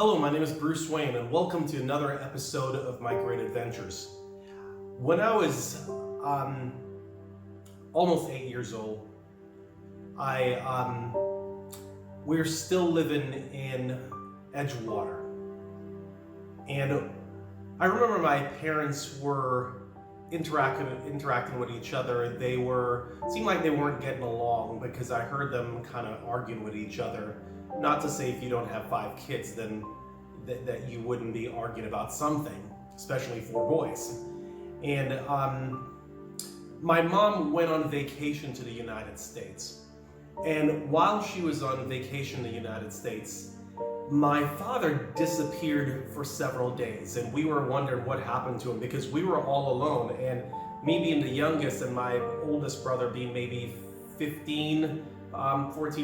Hello, my name is Bruce Wayne, and welcome to another episode of My Great Adventures. When I was almost 8 years old, we're still living in Edgewater, and I remember my parents were interacting with each other. Seemed like they weren't getting along because I heard them kind of arguing with each other. Not to say if you don't have 5 kids, then that you wouldn't be arguing about something, especially 4 boys. And my mom went on vacation to the United States. And while she was on vacation in the United States, my father disappeared for several days, and we were wondering what happened to him because we were all alone. And me being the youngest and my oldest brother being maybe 14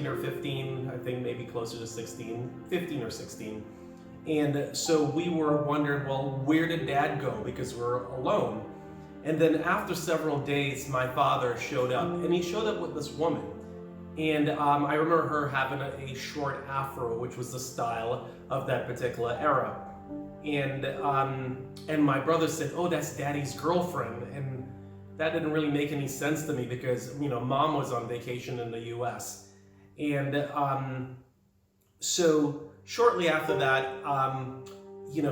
or 15, I think maybe closer to 16, 15 or 16. And so we were wondering, well, where did Dad go? Because we're alone. And then after several days, my father showed up, and he showed up with this woman. And I remember her having a short afro, which was the style of that particular era. And my brother said, "Oh, that's Daddy's girlfriend." And that didn't really make any sense to me because, Mom was on vacation in the US. And so shortly after that,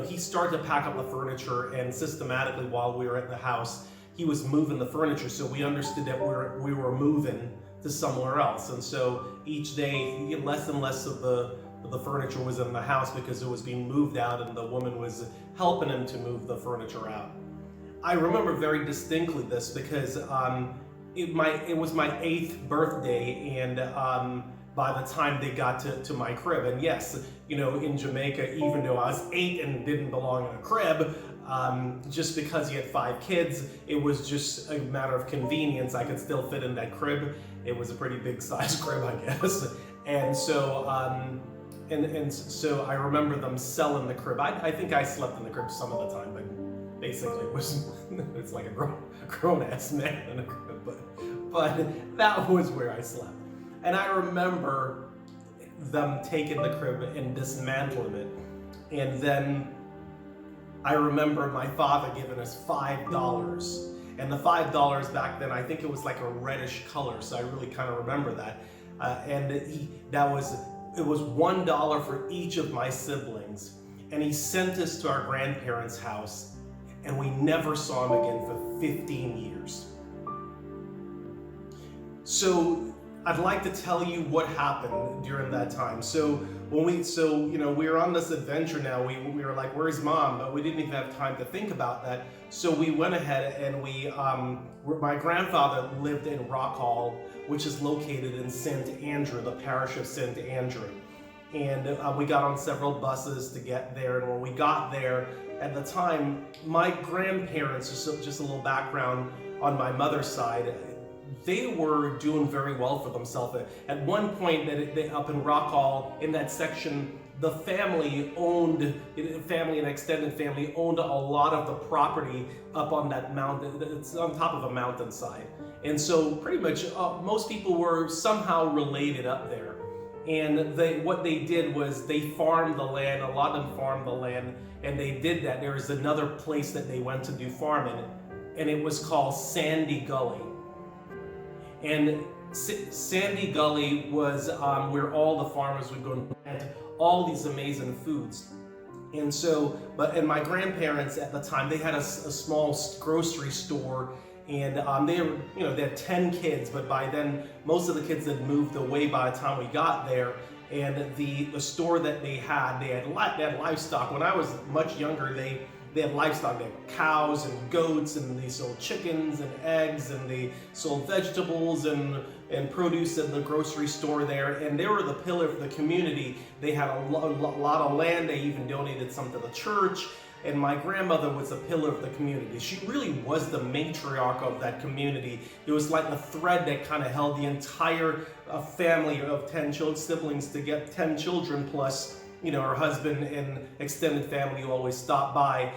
he started to pack up the furniture, and systematically while we were at the house, he was moving the furniture. So we understood that we were moving to somewhere else. And so each day, less and less of the furniture was in the house because it was being moved out, and the woman was helping him to move the furniture out. I remember very distinctly this because it was my 8th birthday, and by the time they got to my crib, and yes, in Jamaica, even though I was 8 and didn't belong in a crib, just because you had 5 kids, it was just a matter of convenience. I could still fit in that crib. It was a pretty big size crib, I guess. And so, so I remember them selling the crib. I think I slept in the crib some of the time, but basically it's like a grown-ass man in a crib. But that was where I slept. And I remember them taking the crib and dismantling it. And then I remember my father giving us $5. And the $5 back then, I think it was like a reddish color, so I really kind of remember that. It was $1 for each of my siblings. And he sent us to our grandparents' house, and we never saw him again for 15 years. So I'd like to tell you what happened during that time. So we were on this adventure now. We were like, "Where's Mom?" But we didn't even have time to think about that. So we went ahead and my grandfather lived in Rock Hall, which is located in St. Andrew, the parish of St. Andrew. And we got on several buses to get there. And when we got there, at the time, my grandparents, just a little background on my mother's side, they were doing very well for themselves. At one point, up in Rock Hall, in that section, the family and extended family owned a lot of the property up on that mountain. It's on top of a mountainside. And so pretty much most people were somehow related up there. And what they did was they farmed the land. A lot of them farmed the land, and they did that. There was another place that they went to do farming, and it was called Sandy Gully. And Sandy Gully was where all the farmers would go and plant all these amazing foods. And so, and my grandparents at the time, they had a small grocery store, and they had 10 kids, but by then most of the kids had moved away by the time we got there. And the store that they had livestock. When I was much younger, they had livestock. They had cows and goats, and they sold chickens and eggs, and they sold vegetables and produce at the grocery store there. And they were the pillar of the community. They had a lot of land. They even donated some to the church. And my grandmother was a pillar of the community. She really was the matriarch of that community. It was like a thread that kind of held the entire family of 10 siblings to get 10 children plus her husband and extended family who always stopped by.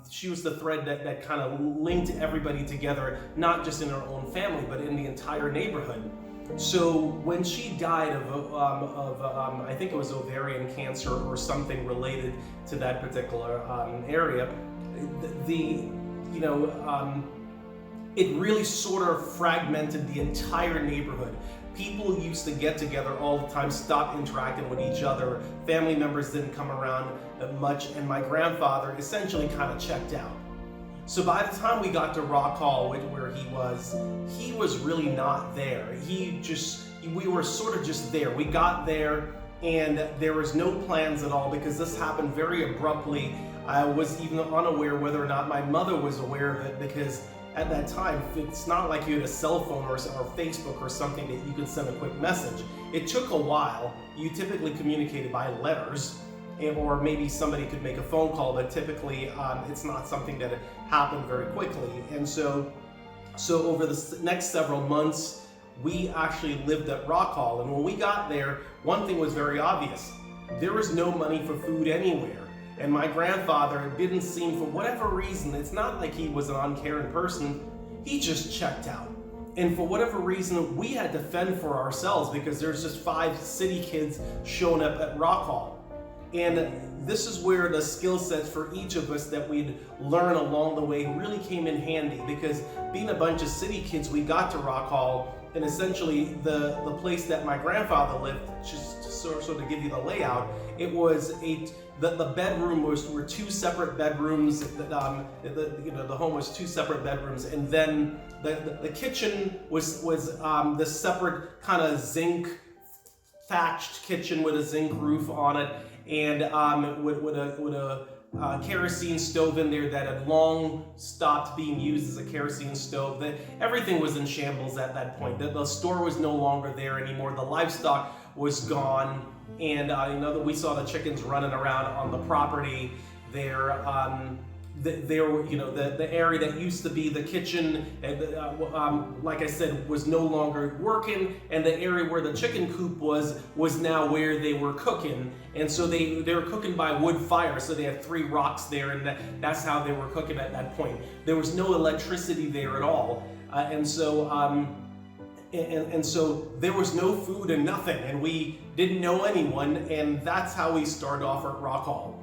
She was the thread that kind of linked everybody together, not just in her own family, but in the entire neighborhood. So when she died of I think it was ovarian cancer or something related to that particular area, the you know it really sort of fragmented the entire neighborhood. People used to get together all the time, stop interacting with each other. Family members didn't come around much, and my grandfather essentially kind of checked out. So by the time we got to Rock Hall, where he was really not there. We were sort of just there. We got there, and there was no plans at all because this happened very abruptly. I was even unaware whether or not my mother was aware of it, because at that time, it's not like you had a cell phone or Facebook or something that you could send a quick message. It took a while. You typically communicated by letters, or maybe somebody could make a phone call, but typically it's not something that happened very quickly. And so over the next several months, we actually lived at Rock Hall. And when we got there, one thing was very obvious. There was no money for food anywhere. And my grandfather didn't seem, for whatever reason, it's not like he was an uncaring person, he just checked out. And for whatever reason, we had to fend for ourselves because there's just 5 city kids showing up at Rock Hall. And this is where the skill sets for each of us that we'd learn along the way really came in handy, because being a bunch of city kids, we got to Rock Hall, and essentially the place that my grandfather lived, just to sort of give you the layout, it was the bedroom were 2 separate bedrooms. The home was 2 separate bedrooms, and then the kitchen was the separate kind of zinc thatched kitchen with a zinc roof on it, and with a kerosene stove in there that had long stopped being used as a kerosene stove. Everything was in shambles at that point. The store was no longer there anymore. The livestock was gone, and we saw the chickens running around on the property there. The area that used to be the kitchen, like I said, was no longer working, and the area where the chicken coop was now where they were cooking. And so they were cooking by wood fire, so they had 3 rocks there, and that's how they were cooking at that point. There was no electricity there at all, and so there was no food and nothing, and we didn't know anyone, and that's how we started off at Rock Hall.